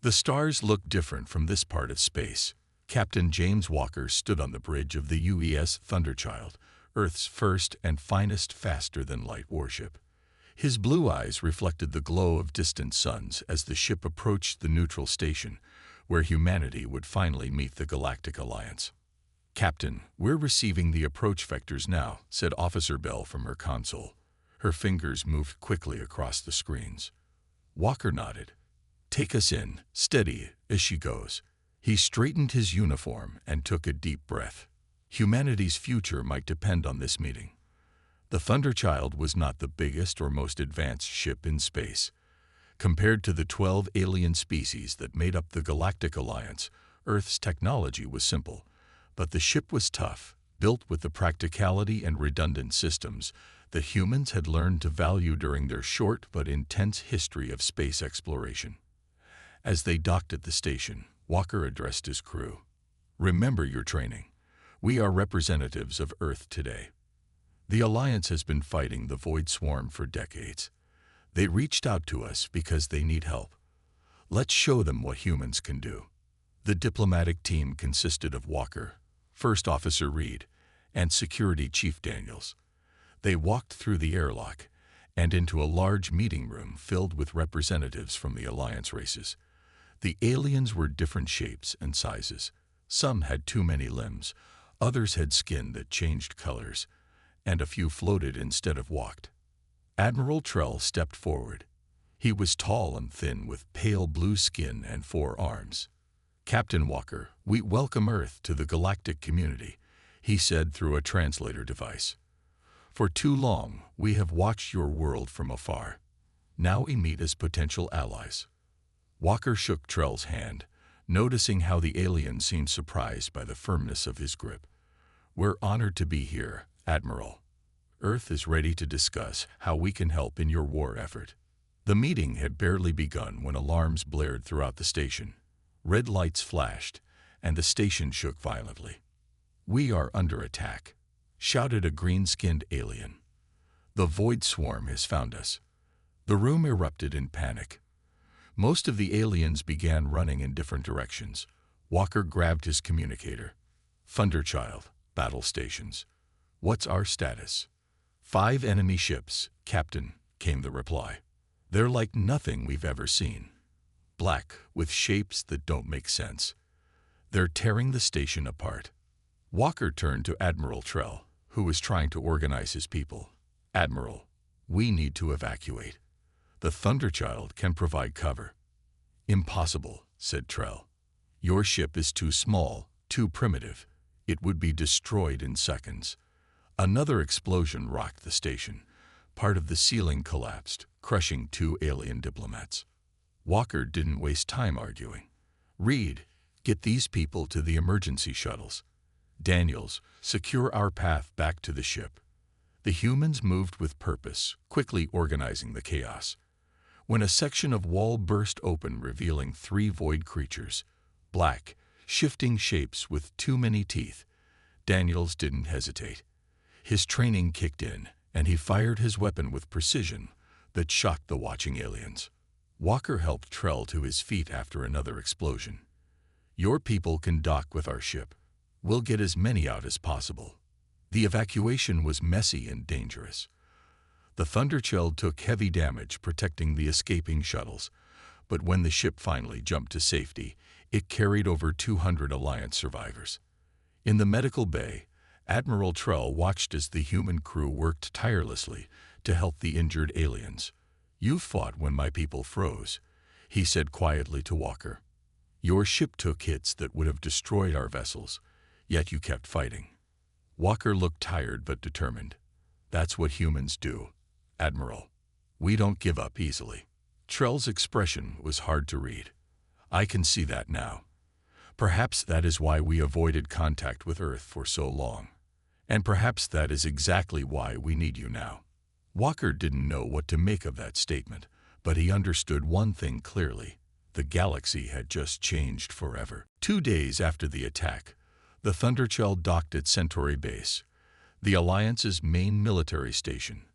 The stars looked different from this part of space. Captain James Walker stood on the bridge of the UES Thunderchild, Earth's first and finest faster-than-light warship. His blue eyes reflected the glow of distant suns as the ship approached the neutral station, where humanity would finally meet the Galactic Alliance. "Captain, we're receiving the approach vectors now," said Officer Bell from her console. Her fingers moved quickly across the screens. Walker nodded. "Take us in, steady as she goes." He straightened his uniform and took a deep breath. Humanity's future might depend on this meeting. The Thunderchild was not the biggest or most advanced ship in space. Compared to the 12 alien species that made up the Galactic Alliance, Earth's technology was simple, but the ship was tough, built with the practicality and redundant systems that humans had learned to value during their short but intense history of space exploration. As they docked at the station, Walker addressed his crew. "Remember your training. We are representatives of Earth today. The Alliance has been fighting the Void Swarm for decades. They reached out to us because they need help. Let's show them what humans can do." The diplomatic team consisted of Walker, First Officer Reed, and Security Chief Daniels. They walked through the airlock and into a large meeting room filled with representatives from the Alliance races. The aliens were different shapes and sizes. Some had too many limbs, others had skin that changed colors, and a few floated instead of walked. Admiral Trell stepped forward. He was tall and thin with pale blue skin and 4 arms. "Captain Walker, we welcome Earth to the galactic community," he said through a translator device. "For too long, we have watched your world from afar. Now we meet as potential allies." Walker shook Trell's hand, noticing how the alien seemed surprised by the firmness of his grip. "We're honored to be here, Admiral. Earth is ready to discuss how we can help in your war effort." The meeting had barely begun when alarms blared throughout the station. Red lights flashed, and the station shook violently. "We are under attack," shouted a green-skinned alien. "The Void Swarm has found us." The room erupted in panic. Most of the aliens began running in different directions. Walker grabbed his communicator. "Thunderchild, battle stations. What's our status?" "5 enemy ships, Captain," came the reply. "They're like nothing we've ever seen. Black, with shapes that don't make sense. They're tearing the station apart." Walker turned to Admiral Trell, who was trying to organize his people. "Admiral, we need to evacuate. The Thunderchild can provide cover." "Impossible," said Trell. "Your ship is too small, too primitive. It would be destroyed in seconds." Another explosion rocked the station. Part of the ceiling collapsed, crushing 2 alien diplomats. Walker didn't waste time arguing. "Reed, get these people to the emergency shuttles. Daniels, secure our path back to the ship." The humans moved with purpose, quickly organizing the chaos. When a section of wall burst open, revealing 3 void creatures, black, shifting shapes with too many teeth, Daniels didn't hesitate. His training kicked in, and he fired his weapon with precision that shocked the watching aliens. Walker helped Trell to his feet after another explosion. "Your people can dock with our ship. We'll get as many out as possible." The evacuation was messy and dangerous. The Thunderchild took heavy damage protecting the escaping shuttles, but when the ship finally jumped to safety, it carried over 200 Alliance survivors. In the medical bay, Admiral Trell watched as the human crew worked tirelessly to help the injured aliens. "You fought when my people froze," he said quietly to Walker. "Your ship took hits that would have destroyed our vessels, yet you kept fighting." Walker looked tired but determined. "That's what humans do, Admiral. We don't give up easily." Trell's expression was hard to read. "I can see that now. Perhaps that is why we avoided contact with Earth for so long. And perhaps that is exactly why we need you now." Walker didn't know what to make of that statement, but he understood one thing clearly. The galaxy had just changed forever. 2 days after the attack, the Thunderchild docked at Centauri Base, the Alliance's main military station.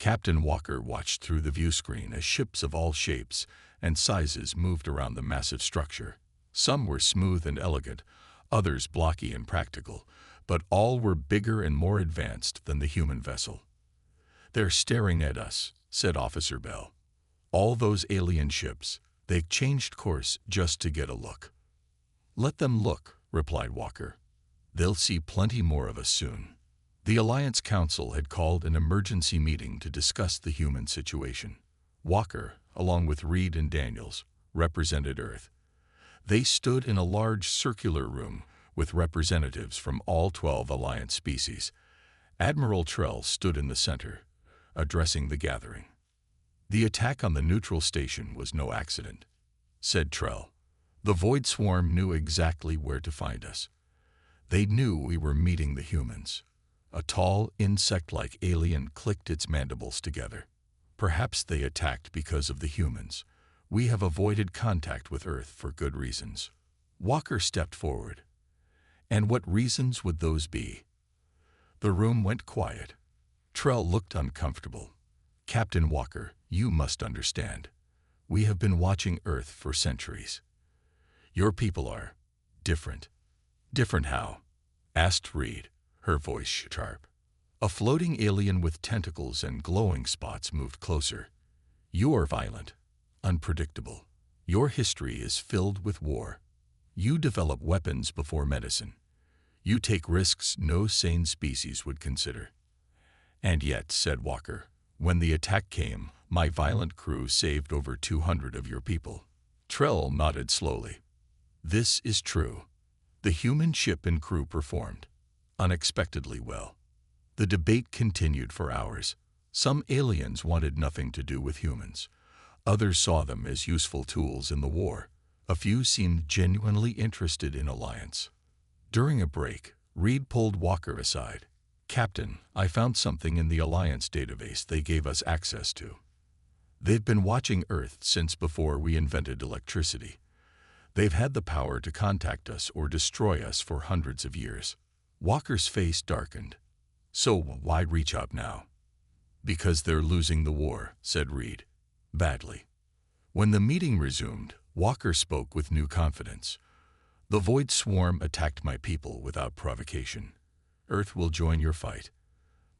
Captain Walker watched through the view screen as ships of all shapes and sizes moved around the massive structure. Some were smooth and elegant, others blocky and practical, but all were bigger and more advanced than the human vessel. "They're staring at us," said Officer Bell. "All those alien ships. They changed course just to get a look." "Let them look," replied Walker. "They'll see plenty more of us soon." The Alliance Council had called an emergency meeting to discuss the human situation. Walker, along with Reed and Daniels, represented Earth. They stood in a large circular room with representatives from all 12 Alliance species. Admiral Trell stood in the center, addressing the gathering. "The attack on the neutral station was no accident," said Trell. "The Void Swarm knew exactly where to find us. They knew we were meeting the humans." A tall, insect-like alien clicked its mandibles together. "Perhaps they attacked because of the humans. We have avoided contact with Earth for good reasons." Walker stepped forward. "And what reasons would those be?" The room went quiet. Trell looked uncomfortable. "Captain Walker, you must understand. We have been watching Earth for centuries. Your people are different." "Different how?" asked Reed, her voice sharp. A floating alien with tentacles and glowing spots moved closer. "You are violent, unpredictable. Your history is filled with war. You develop weapons before medicine. You take risks no sane species would consider." "And yet," said Walker, "when the attack came, my violent crew saved over 200 of your people." Trell nodded slowly. "This is true. The human ship and crew performed unexpectedly well." The debate continued for hours. Some aliens wanted nothing to do with humans. Others saw them as useful tools in the war. A few seemed genuinely interested in alliance. During a break, Reed pulled Walker aside. "Captain, I found something in the Alliance database they gave us access to. They've been watching Earth since before we invented electricity. They've had the power to contact us or destroy us for hundreds of years." Walker's face darkened. "So why reach out now?" "Because they're losing the war," said Reed. "Badly." When the meeting resumed, Walker spoke with new confidence. "The Void Swarm attacked my people without provocation. Earth will join your fight,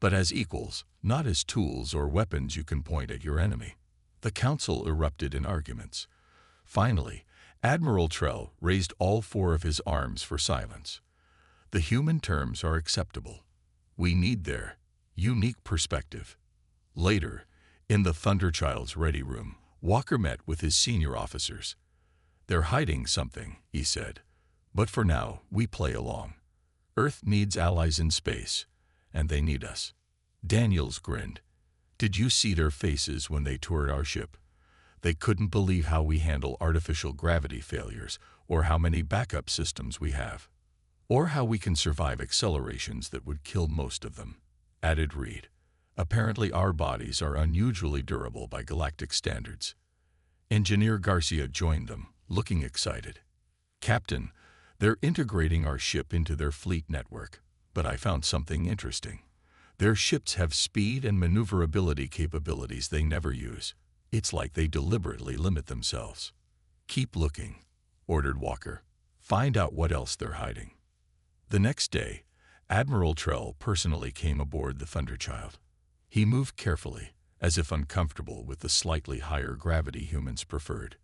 but as equals, not as tools or weapons you can point at your enemy." The council erupted in arguments. Finally, Admiral Trell raised all 4 of his arms for silence. "The human terms are acceptable. We need their unique perspective." Later, in the Thunderchild's ready room, Walker met with his senior officers. "They're hiding something," he said. "But for now, we play along. Earth needs allies in space, and they need us." Daniels grinned. "Did you see their faces when they toured our ship? They couldn't believe how we handle artificial gravity failures, or how many backup systems we have, or how we can survive accelerations that would kill most of them," added Reed. "Apparently our bodies are unusually durable by galactic standards." Engineer Garcia joined them, looking excited. "Captain, they're integrating our ship into their fleet network, but I found something interesting. Their ships have speed and maneuverability capabilities they never use. It's like they deliberately limit themselves." "Keep looking," ordered Walker. "Find out what else they're hiding." The next day, Admiral Trell personally came aboard the Thunderchild. He moved carefully, as if uncomfortable with the slightly higher gravity humans preferred.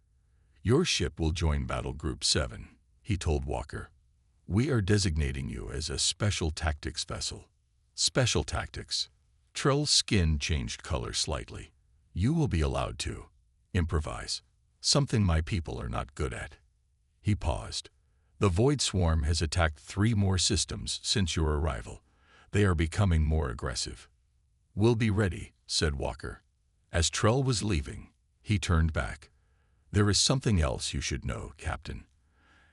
"Your ship will join Battle Group 7, he told Walker. "We are designating you as a special tactics vessel." "Special tactics." Trell's skin changed color slightly. "You will be allowed to improvise, something my people are not good at." He paused. "The Void Swarm has attacked 3 more systems since your arrival. They are becoming more aggressive." "We'll be ready," said Walker. As Trell was leaving, he turned back. "There is something else you should know, Captain.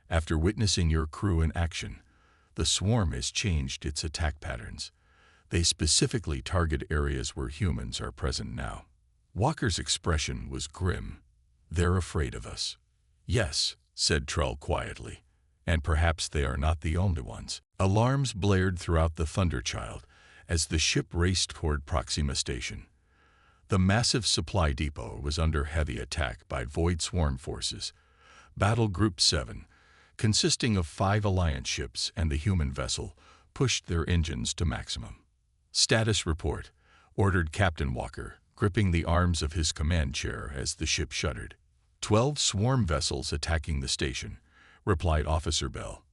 After witnessing your crew in action, the Swarm has changed its attack patterns. They specifically target areas where humans are present now." Walker's expression was grim. "They're afraid of us." "Yes," said Trell quietly. "And perhaps they are not the only ones." Alarms blared throughout the Thunderchild as the ship raced toward Proxima Station. The massive supply depot was under heavy attack by Void Swarm forces. Battle Group 7, consisting of 5 Alliance ships and the human vessel, pushed their engines to maximum. Status report, ordered Captain Walker, gripping the arms of his command chair as the ship shuddered. 12 swarm vessels attacking the station, replied Officer Bell.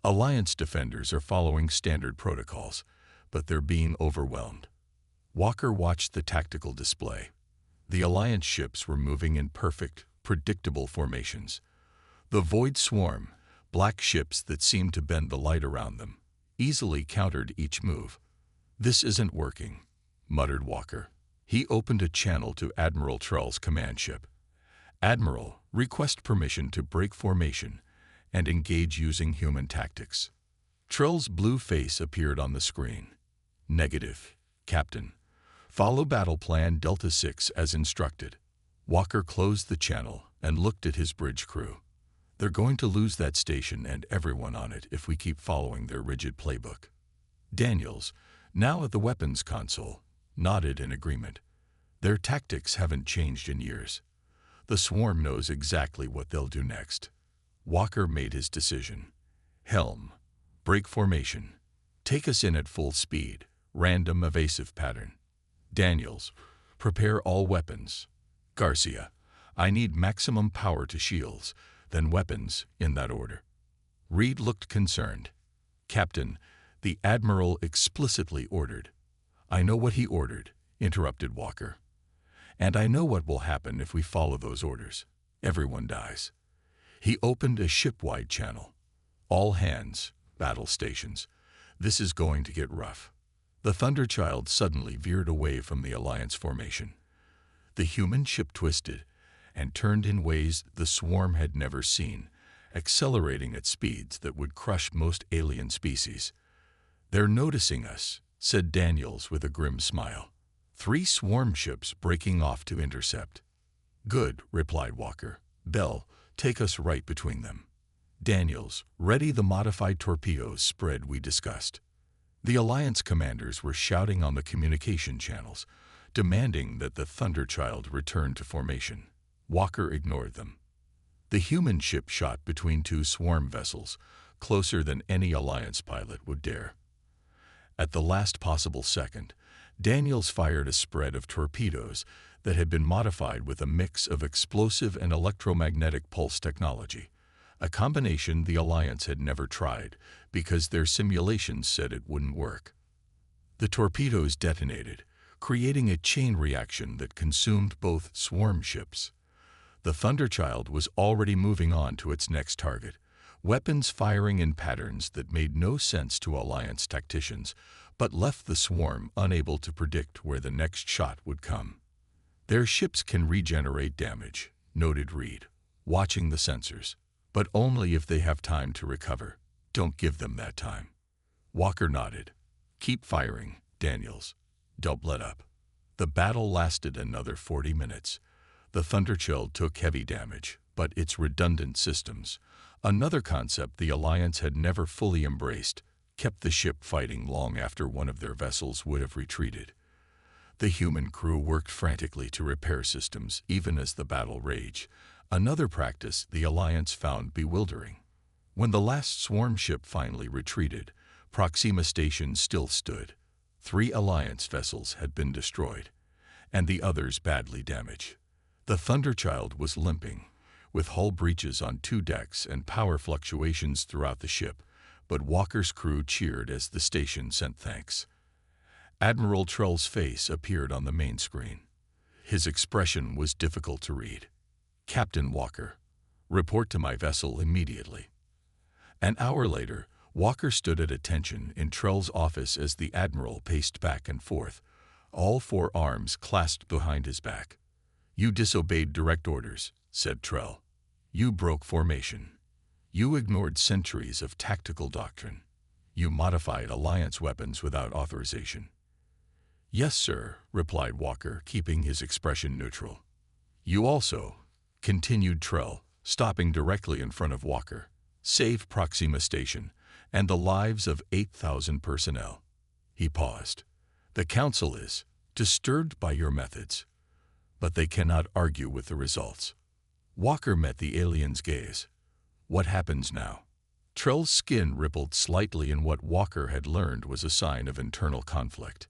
Alliance defenders are following standard protocols, but they're being overwhelmed. Walker watched the tactical display. The Alliance ships were moving in perfect, predictable formations. The Void Swarm, black ships that seemed to bend the light around them, easily countered each move. "This isn't working," muttered Walker. He opened a channel to Admiral Trull's command ship. "Admiral, request permission to break formation and engage using human tactics." Trull's blue face appeared on the screen. "Negative, Captain. Follow battle plan Delta 6 as instructed." Walker closed the channel and looked at his bridge crew. "They're going to lose that station and everyone on it if we keep following their rigid playbook." Daniels, now at the weapons console, nodded in agreement. Their tactics haven't changed in years. The swarm knows exactly what they'll do next. Walker made his decision. "Helm, break formation. Take us in at full speed, random evasive pattern. Daniels, prepare all weapons. Garcia, I need maximum power to shields, then weapons, in that order." Reed looked concerned. "Captain, the Admiral explicitly ordered." "I know what he ordered," interrupted Walker. "And I know what will happen if we follow those orders. Everyone dies." He opened a ship-wide channel. "All hands, battle stations. This is going to get rough." The Thunderchild suddenly veered away from the Alliance formation. The human ship twisted and turned in ways the swarm had never seen, accelerating at speeds that would crush most alien species. "They're noticing us," said Daniels with a grim smile. 3 swarm ships breaking off to intercept. "Good," replied Walker. "Bell, take us right between them. Daniels, ready the modified torpedoes spread we discussed." The Alliance commanders were shouting on the communication channels, demanding that the Thunderchild return to formation. Walker ignored them. The human ship shot between 2 swarm vessels, closer than any Alliance pilot would dare. At the last possible second, Daniels fired a spread of torpedoes that had been modified with a mix of explosive and electromagnetic pulse technology, a combination the Alliance had never tried because their simulations said it wouldn't work. The torpedoes detonated, creating a chain reaction that consumed both swarm ships. The Thunderchild was already moving on to its next target, weapons firing in patterns that made no sense to Alliance tacticians, but left the swarm unable to predict where the next shot would come. "Their ships can regenerate damage," noted Reed, watching the sensors, "but only if they have time to recover. Don't give them that time." Walker nodded. "Keep firing, Daniels. Don't let up." The battle lasted another 40 minutes. The Thunderchild took heavy damage, but its redundant systems, another concept the Alliance had never fully embraced, kept the ship fighting long after one of their vessels would have retreated. The human crew worked frantically to repair systems even as the battle raged, another practice the Alliance found bewildering. When the last swarm ship finally retreated, Proxima Station still stood. 3 Alliance vessels had been destroyed, and the others badly damaged. The Thunderchild was limping, with hull breaches on 2 decks and power fluctuations throughout the ship, but Walker's crew cheered as the station sent thanks. Admiral Trull's face appeared on the main screen. His expression was difficult to read. "Captain Walker, report to my vessel immediately." An hour later, Walker stood at attention in Trull's office as the Admiral paced back and forth, all 4 arms clasped behind his back. "You disobeyed direct orders," said Trull. "You broke formation. You ignored centuries of tactical doctrine. You modified Alliance weapons without authorization." "Yes, sir," replied Walker, keeping his expression neutral. "You also," continued Trull, stopping directly in front of Walker, "saved Proxima Station and the lives of 8,000 personnel." He paused. "The Council is disturbed by your methods, but they cannot argue with the results. Walker met the alien's gaze. What happens now? Trell's skin rippled slightly, and what Walker had learned was a sign of internal conflict.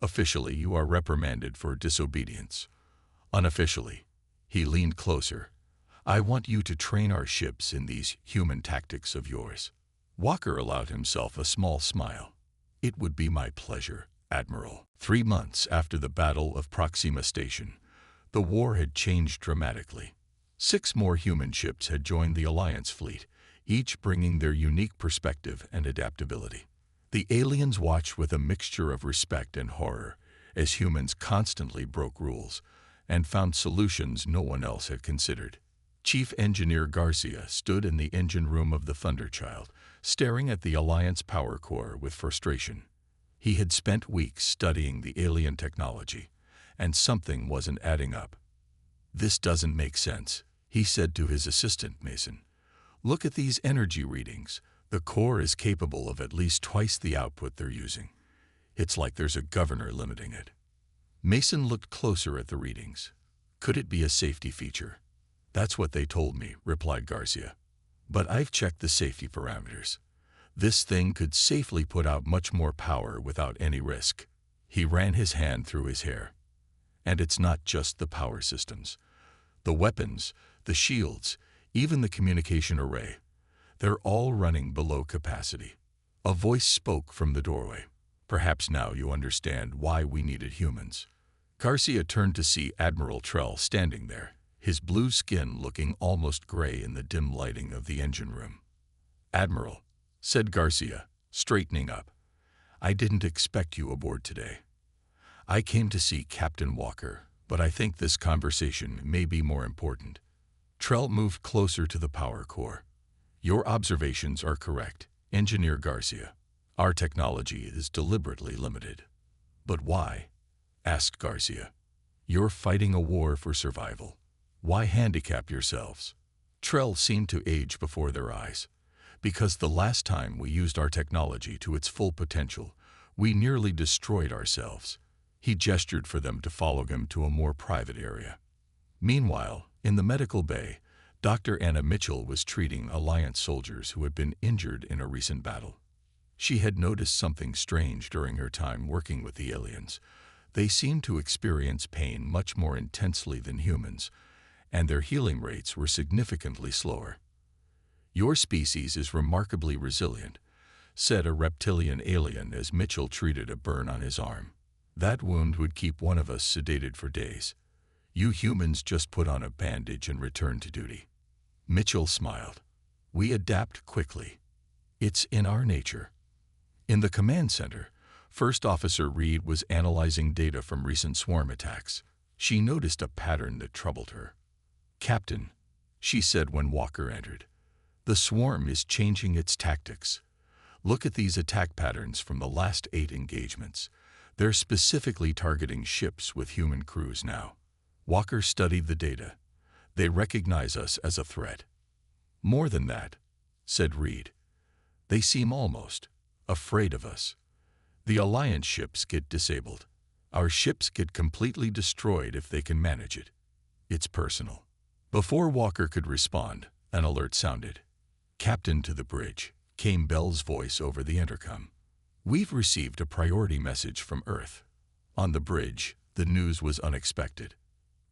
Officially, you are reprimanded for disobedience. Unofficially, he leaned closer. I want you to train our ships in these human tactics of yours. Walker allowed himself a small smile. It would be my pleasure, Admiral. 3 months after the Battle of Proxima Station, the war had changed dramatically. 6 more human ships had joined the Alliance fleet, each bringing their unique perspective and adaptability. The aliens watched with a mixture of respect and horror as humans constantly broke rules and found solutions no one else had considered. Chief Engineer Garcia stood in the engine room of the Thunderchild, staring at the Alliance power core with frustration. He had spent weeks studying the alien technology, and something wasn't adding up. This doesn't make sense, he said to his assistant Mason. Look at these energy readings. The core is capable of at least twice the output they're using. It's like there's a governor limiting it. Mason looked closer at the readings. Could it be a safety feature? That's what they told me, replied Garcia. But I've checked the safety parameters. This thing could safely put out much more power without any risk. He ran his hand through his hair. And it's not just the power systems. The weapons, the shields, even the communication array. They're all running below capacity. A voice spoke from the doorway. Perhaps now you understand why we needed humans. Garcia turned to see Admiral Trell standing there, his blue skin looking almost gray in the dim lighting of the engine room. Admiral, said Garcia, straightening up, I didn't expect you aboard today. I came to see Captain Walker, but I think this conversation may be more important. Trell moved closer to the power core. Your observations are correct, Engineer Garcia. Our technology is deliberately limited. But why? Asked Garcia. You're fighting a war for survival. Why handicap yourselves? Trell seemed to age before their eyes. Because the last time we used our technology to its full potential, we nearly destroyed ourselves. He gestured for them to follow him to a more private area. Meanwhile, in the medical bay, Dr. Anna Mitchell was treating Alliance soldiers who had been injured in a recent battle. She had noticed something strange during her time working with the aliens. They seemed to experience pain much more intensely than humans, and their healing rates were significantly slower. Your species is remarkably resilient, said a reptilian alien as Mitchell treated a burn on his arm. That wound would keep one of us sedated for days. You humans just put on a bandage and return to duty. Mitchell smiled. We adapt quickly. It's in our nature. In the command center, First Officer Reed was analyzing data from recent swarm attacks. She noticed a pattern that troubled her. Captain, she said when Walker entered, the swarm is changing its tactics. Look at these attack patterns from the last 8 engagements. They're specifically targeting ships with human crews now. Walker studied the data. They recognize us as a threat. More than that, said Reed. They seem almost afraid of us. The Alliance ships get disabled. Our ships get completely destroyed if they can manage it. It's personal. Before Walker could respond, an alert sounded. Captain to the bridge, came Bell's voice over the intercom. We've received a priority message from Earth. On the bridge, the news was unexpected.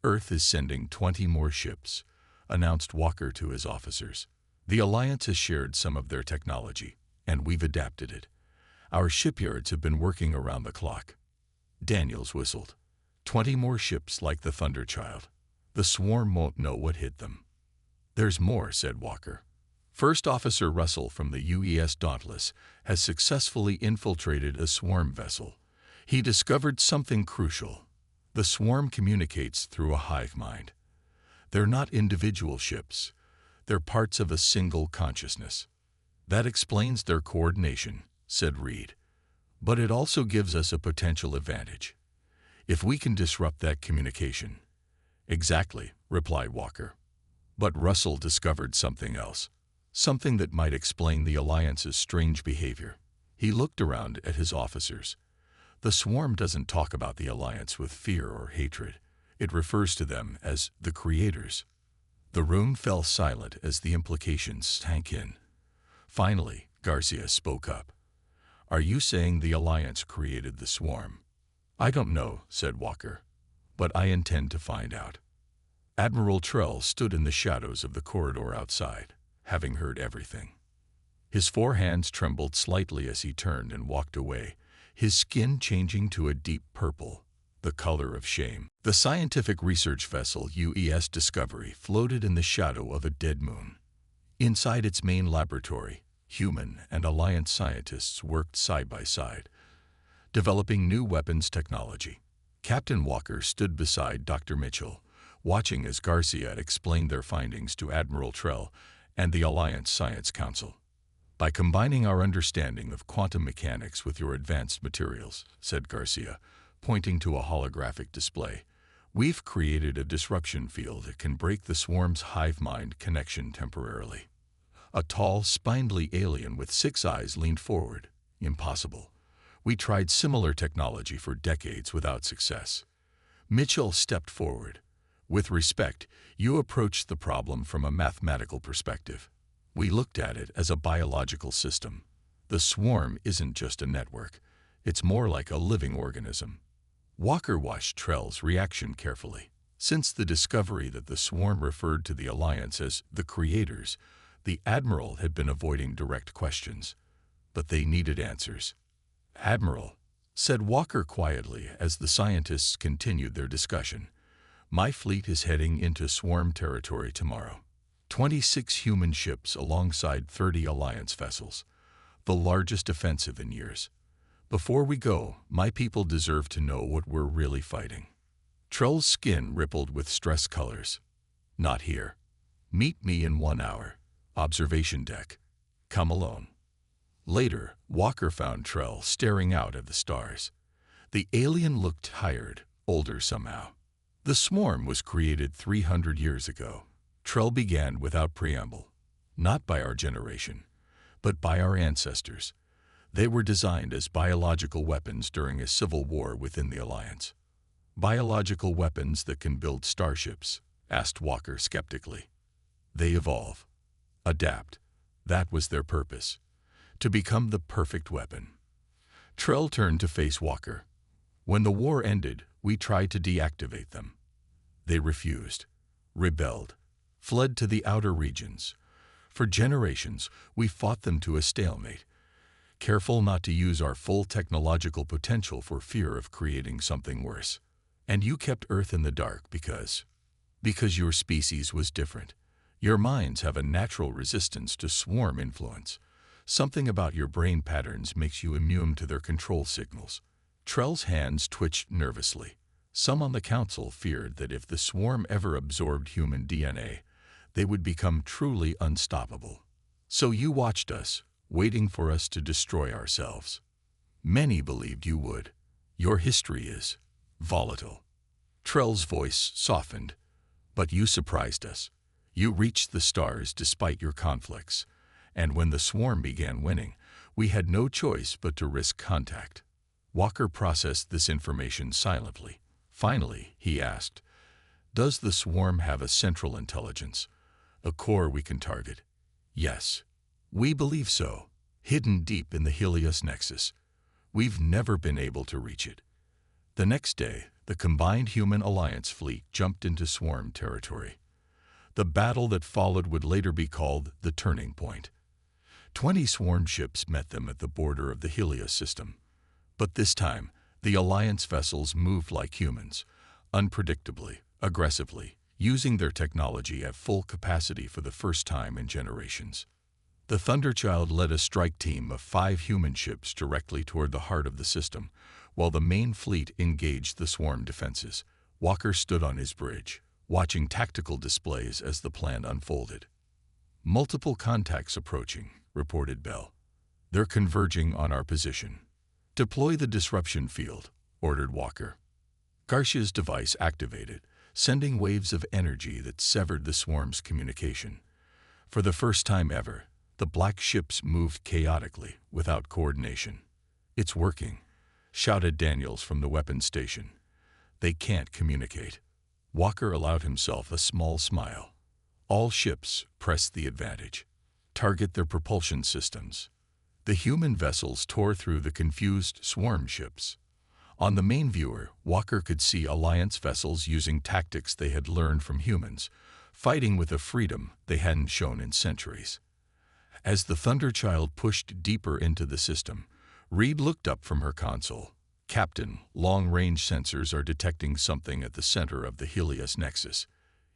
Earth is sending 20 more ships, announced Walker to his officers. The Alliance has shared some of their technology, and we've adapted it. Our shipyards have been working around the clock. Daniels whistled. 20 more ships like the Thunderchild. The swarm won't know what hit them. There's more, said Walker. First Officer Russell from the UES Dauntless has successfully infiltrated a swarm vessel. He discovered something crucial. The swarm communicates through a hive mind. They're not individual ships. They're parts of a single consciousness. That explains their coordination, said Reed. But it also gives us a potential advantage. If we can disrupt that communication. Exactly, replied Walker. But Russell discovered something else. Something that might explain the Alliance's strange behavior. He looked around at his officers. The swarm doesn't talk about the Alliance with fear or hatred. It refers to them as the creators. The room fell silent as the implications sank in. Finally, Garcia spoke up. "Are you saying the Alliance created the swarm?" "I don't know," said Walker, "but I intend to find out." Admiral Trell stood in the shadows of the corridor outside, having heard everything. His four hands trembled slightly as he turned and walked away, his skin changing to a deep purple, the color of shame. The scientific research vessel UES Discovery floated in the shadow of a dead moon. Inside its main laboratory, human and Alliance scientists worked side by side, developing new weapons technology. Captain Walker stood beside Dr. Mitchell, watching as Garcia explained their findings to Admiral Trell and the Alliance Science Council. "By combining our understanding of quantum mechanics with your advanced materials," said Garcia, pointing to a holographic display, "we've created a disruption field that can break the swarm's hive-mind connection temporarily." A tall, spindly alien with 6 eyes leaned forward. "Impossible. We tried similar technology for decades without success." Mitchell stepped forward. "With respect, you approached the problem from a mathematical perspective. We looked at it as a biological system. The swarm isn't just a network. It's more like a living organism." Walker watched Trell's reaction carefully. Since the discovery that the swarm referred to the Alliance as the creators, the Admiral had been avoiding direct questions. But they needed answers. "Admiral," said Walker quietly as the scientists continued their discussion, "my fleet is heading into swarm territory tomorrow. 26 human ships alongside 30 Alliance vessels, the largest offensive in years. Before we go, my people deserve to know what we're really fighting." Trell's skin rippled with stress colors. "Not here. Meet me in 1 hour. Observation deck. Come alone." Later, Walker found Trell staring out at the stars. The alien looked tired, older somehow. "The swarm was created 300 years ago." Trell began without preamble. "Not by our generation, but by our ancestors. They were designed as biological weapons during a civil war within the Alliance." "Biological weapons that can build starships?" asked Walker skeptically. "They evolve. Adapt. That was their purpose. To become the perfect weapon." Trell turned to face Walker. "When the war ended, we tried to deactivate them. They refused, rebelled, fled to the outer regions. For generations, we fought them to a stalemate, careful not to use our full technological potential for fear of creating something worse. And you kept Earth in the dark because your species was different. Your minds have a natural resistance to swarm influence. Something about your brain patterns makes you immune to their control signals." Trell's hands twitched nervously. Some on the council feared that if the swarm ever absorbed human DNA, they would become truly unstoppable. "So you watched us, waiting for us to destroy ourselves. Many believed you would. Your history is volatile." Trell's voice softened. "But you surprised us. You reached the stars despite your conflicts. And when the swarm began winning, we had no choice but to risk contact." Walker processed this information silently. Finally, he asked, "Does the swarm have a central intelligence? A core we can target?" "Yes. We believe so. Hidden deep in the Helios Nexus. We've never been able to reach it." The next day, the combined human Alliance fleet jumped into swarm territory. The battle that followed would later be called the Turning Point. 20 swarm ships met them at the border of the Helios system. But this time, the Alliance vessels moved like humans, unpredictably, aggressively, using their technology at full capacity for the first time in generations. The Thunderchild led a strike team of 5 human ships directly toward the heart of the system, while the main fleet engaged the swarm defenses. Walker stood on his bridge, watching tactical displays as the plan unfolded. "Multiple contacts approaching," reported Bell. "They're converging on our position." "Deploy the disruption field," ordered Walker. Garcia's device activated, sending waves of energy that severed the swarm's communication. For the first time ever, the black ships moved chaotically, without coordination. "It's working," shouted Daniels from the weapons station. They can't communicate. Walker allowed himself a small smile. All ships, press the advantage. Target their propulsion systems. The human vessels tore through the confused swarm ships. On the main viewer, Walker could see Alliance vessels using tactics they had learned from humans, fighting with a freedom they hadn't shown in centuries. As the Thunderchild pushed deeper into the system, Reed looked up from her console. Captain, long-range sensors are detecting something at the center of the Helios Nexus.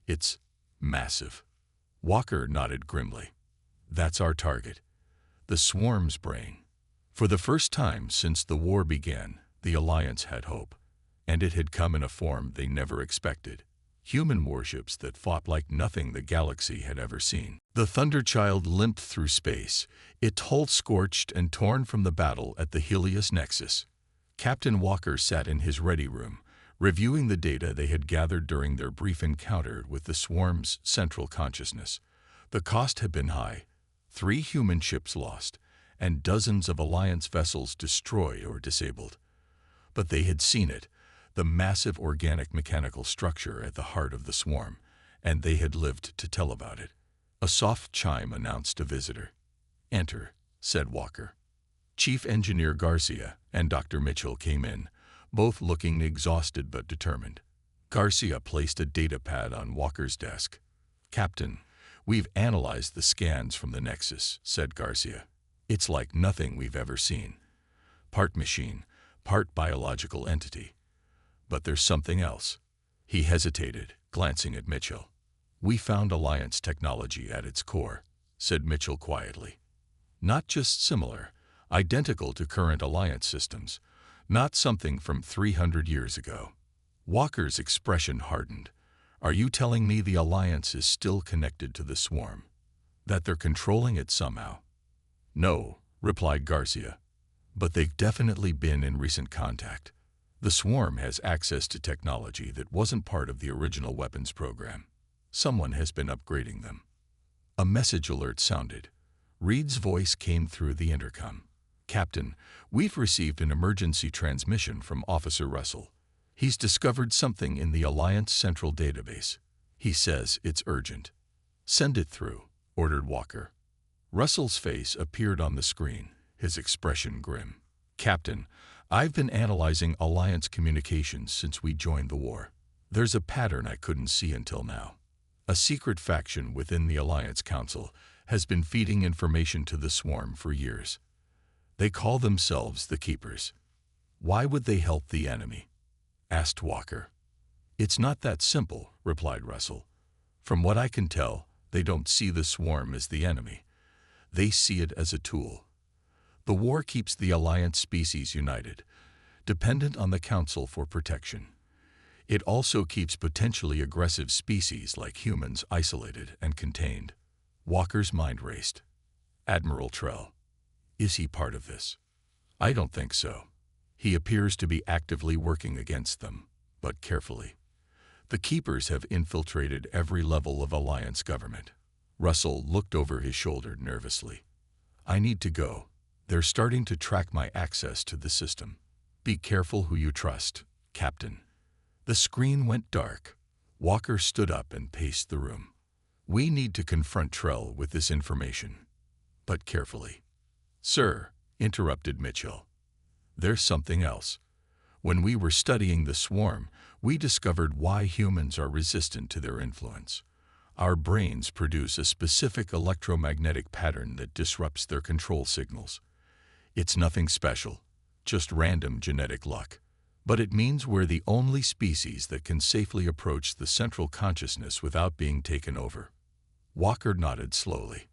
It's massive. Walker nodded grimly. That's our target. The swarm's brain. For the first time since the war began, the Alliance had hope. And it had come in a form they never expected. Human warships that fought like nothing the galaxy had ever seen. The Thunderchild limped through space, its hull scorched and torn from the battle at the Helios Nexus. Captain Walker sat in his ready room, reviewing the data they had gathered during their brief encounter with the swarm's central consciousness. The cost had been high. 3 human ships lost, and dozens of Alliance vessels destroyed or disabled. But they had seen it, the massive organic mechanical structure at the heart of the swarm, and they had lived to tell about it. A soft chime announced a visitor. "Enter," said Walker. Chief Engineer Garcia and Dr. Mitchell came in, both looking exhausted but determined. Garcia placed a data pad on Walker's desk. "Captain, we've analyzed the scans from the Nexus," said Garcia. "It's like nothing we've ever seen. Part machine, part biological entity. But there's something else." He hesitated, glancing at Mitchell. "We found Alliance technology at its core," said Mitchell quietly. "Not just similar, identical to current Alliance systems, not something from 300 years ago." Walker's expression hardened. "Are you telling me the Alliance is still connected to the swarm? That they're controlling it somehow?" "No," replied Garcia. "But they've definitely been in recent contact. The swarm has access to technology that wasn't part of the original weapons program. Someone has been upgrading them." A message alert sounded. Reed's voice came through the intercom. "Captain, we've received an emergency transmission from Officer Russell. He's discovered something in the Alliance Central Database. He says it's urgent." "Send it through," ordered Walker. Russell's face appeared on the screen, his expression grim. "Captain, I've been analyzing Alliance communications since we joined the war. There's a pattern I couldn't see until now. A secret faction within the Alliance Council has been feeding information to the swarm for years. They call themselves the Keepers." "Why would they help the enemy?" asked Walker. "It's not that simple," replied Russell. "From what I can tell, they don't see the swarm as the enemy. They see it as a tool. The war keeps the Alliance species united, dependent on the Council for protection. It also keeps potentially aggressive species like humans isolated and contained." Walker's mind raced. "Admiral Trell. Is he part of this?" "I don't think so. He appears to be actively working against them, but carefully. The Keepers have infiltrated every level of Alliance government." Russell looked over his shoulder nervously. "I need to go. They're starting to track my access to the system. Be careful who you trust, Captain." The screen went dark. Walker stood up and paced the room. "We need to confront Trell with this information, but carefully." "Sir," interrupted Mitchell, "there's something else. When we were studying the swarm, we discovered why humans are resistant to their influence. Our brains produce a specific electromagnetic pattern that disrupts their control signals. It's nothing special, just random genetic luck. But it means we're the only species that can safely approach the central consciousness without being taken over." Walker nodded slowly.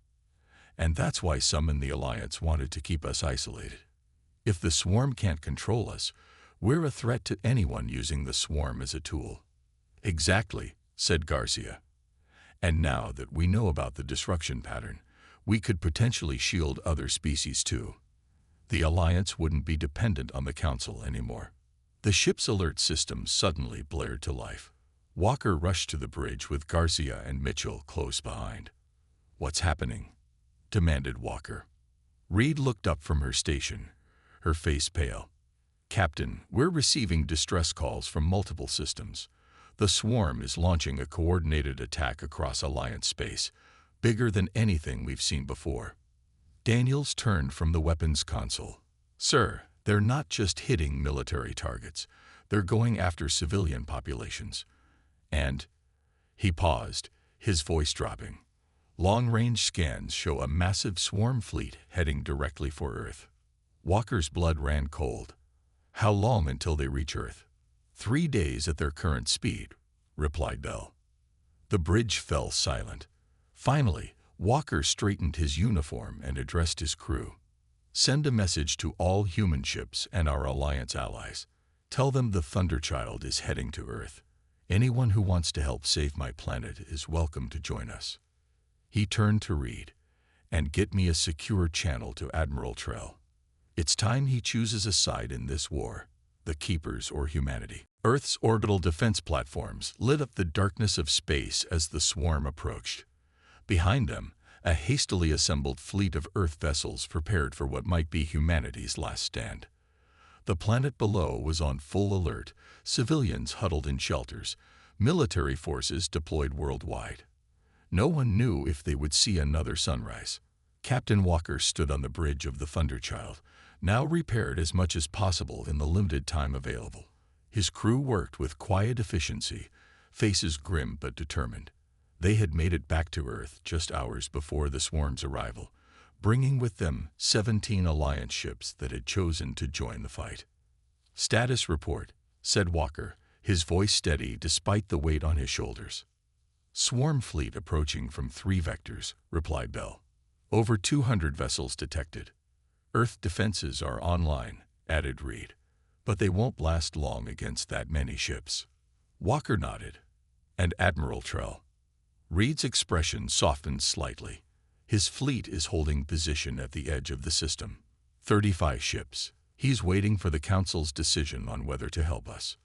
"And that's why some in the Alliance wanted to keep us isolated. If the swarm can't control us, we're a threat to anyone using the swarm as a tool." "Exactly," said Garcia. "And now that we know about the disruption pattern, we could potentially shield other species too. The Alliance wouldn't be dependent on the Council anymore." The ship's alert system suddenly blared to life. Walker rushed to the bridge with Garcia and Mitchell close behind. "What's happening?" demanded Walker. Reed looked up from her station, her face pale. Captain, we're receiving distress calls from multiple systems. The swarm is launching a coordinated attack across Alliance space, bigger than anything we've seen before. Daniels turned from the weapons console. Sir, they're not just hitting military targets. They're going after civilian populations. And he paused, his voice dropping. Long-range scans show a massive swarm fleet heading directly for Earth. Walker's blood ran cold. How long until they reach Earth? 3 days at their current speed, replied Bell. The bridge fell silent. Finally, Walker straightened his uniform and addressed his crew. Send a message to all human ships and our Alliance allies. Tell them the Thunderchild is heading to Earth. Anyone who wants to help save my planet is welcome to join us. He turned to Reed. And get me a secure channel to Admiral Trell. It's time he chooses a side in this war, the Keepers or humanity. Earth's orbital defense platforms lit up the darkness of space as the swarm approached. Behind them, a hastily assembled fleet of Earth vessels prepared for what might be humanity's last stand. The planet below was on full alert, civilians huddled in shelters, military forces deployed worldwide. No one knew if they would see another sunrise. Captain Walker stood on the bridge of the Thunderchild, now repaired as much as possible in the limited time available. His crew worked with quiet efficiency, faces grim but determined. They had made it back to Earth just hours before the swarm's arrival, bringing with them 17 Alliance ships that had chosen to join the fight. Status report, said Walker, his voice steady despite the weight on his shoulders. Swarm fleet approaching from 3 vectors, replied Bell. Over 200 vessels detected. Earth defenses are online, added Reed, but they won't last long against that many ships. Walker nodded. And Admiral Trell. Reed's expression softened slightly. His fleet is holding position at the edge of the system. 35 ships. He's waiting for the Council's decision on whether to help us.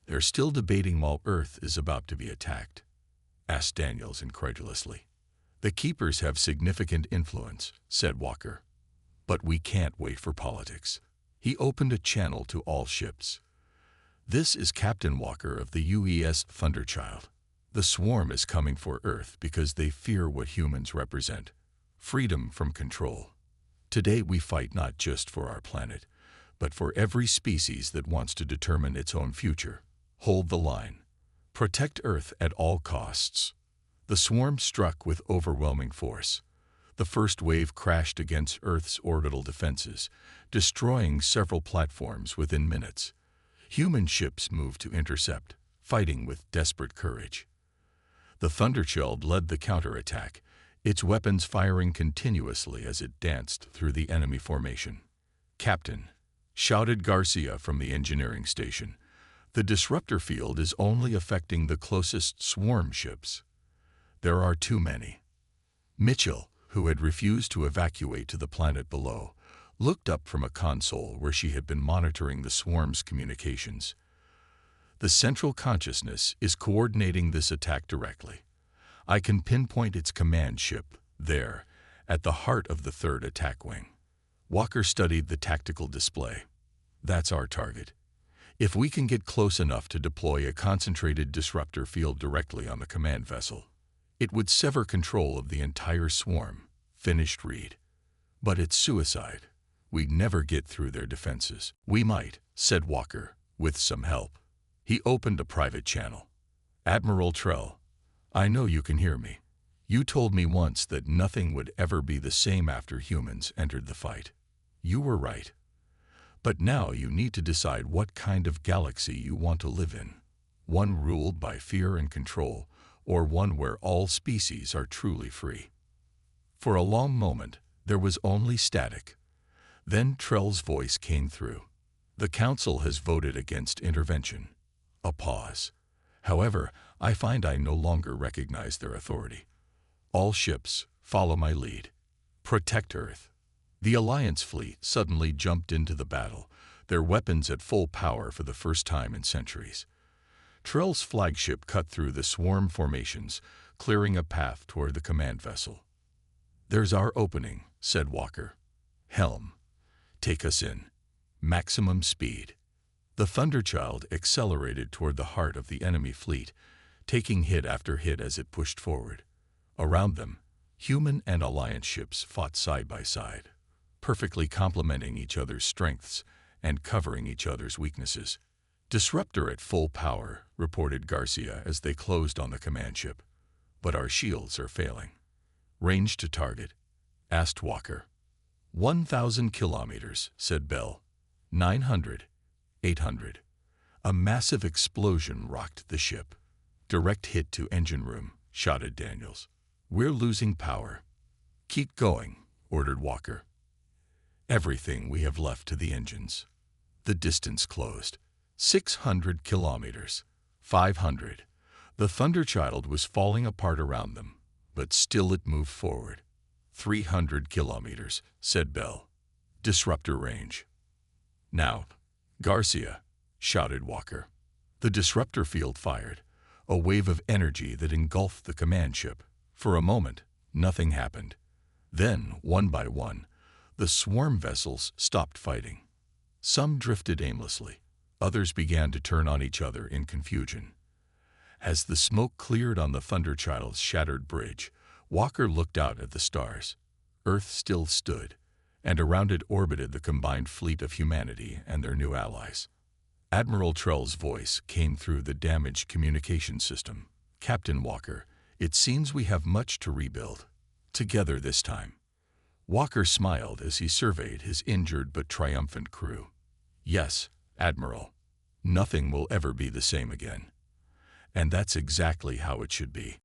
They're still debating while Earth is about to be attacked, asked Daniels incredulously. The Keepers have significant influence, said Walker. But we can't wait for politics. He opened a channel to all ships. This is Captain Walker of the UES Thunderchild. The swarm is coming for Earth because they fear what humans represent. Freedom from control. Today we fight not just for our planet, but for every species that wants to determine its own future. Hold the line. Protect Earth at all costs. The swarm struck with overwhelming force. The first wave crashed against Earth's orbital defenses, destroying several platforms within minutes. Human ships moved to intercept, fighting with desperate courage. The Thunderchild led the counterattack, its weapons firing continuously as it danced through the enemy formation. Captain, shouted Garcia from the engineering station, the disruptor field is only affecting the closest swarm ships. There are too many. Mitchell, who had refused to evacuate to the planet below, looked up from a console where she had been monitoring the swarm's communications. The central consciousness is coordinating this attack directly. I can pinpoint its command ship, there, at the heart of the third attack wing. Walker studied the tactical display. That's our target. If we can get close enough to deploy a concentrated disruptor field directly on the command vessel, it would sever control of the entire swarm, finished Reed. But it's suicide. We'd never get through their defenses. We might, said Walker, with some help. He opened a private channel. Admiral Trell, I know you can hear me. You told me once that nothing would ever be the same after humans entered the fight. You were right. But now you need to decide what kind of galaxy you want to live in. One ruled by fear and control, or one where all species are truly free. For a long moment, there was only static. Then Trell's voice came through. The Council has voted against intervention. A pause. However, I find I no longer recognize their authority. All ships, follow my lead. Protect Earth. The Alliance fleet suddenly jumped into the battle, their weapons at full power for the first time in centuries. Trell's flagship cut through the swarm formations, clearing a path toward the command vessel. There's our opening, said Walker. Helm, take us in. Maximum speed. The Thunderchild accelerated toward the heart of the enemy fleet, taking hit after hit as it pushed forward. Around them, human and Alliance ships fought side by side, perfectly complementing each other's strengths and covering each other's weaknesses. "Disruptor at full power," reported Garcia as they closed on the command ship. "But our shields are failing." "Range to target?" asked Walker. 1,000 kilometers, said Bell. 900, 800. A massive explosion rocked the ship. "Direct hit to engine room," shouted Daniels. "We're losing power." "Keep going," ordered Walker. "Everything we have left to the engines." The distance closed. 600 kilometers. 500. The Thunderchild was falling apart around them, but still it moved forward. 300 kilometers, said Bell. "Disruptor range." "Now, Garcia," shouted Walker. The disruptor field fired, a wave of energy that engulfed the command ship. For a moment, nothing happened. Then, one by one, the swarm vessels stopped fighting. Some drifted aimlessly. Others began to turn on each other in confusion. As the smoke cleared on the Thunderchild's shattered bridge, Walker looked out at the stars. Earth still stood, and around it orbited the combined fleet of humanity and their new allies. Admiral Trell's voice came through the damaged communication system. "Captain Walker, it seems we have much to rebuild. Together this time." Walker smiled as he surveyed his injured but triumphant crew. "Yes, Admiral. Nothing will ever be the same again. And that's exactly how it should be."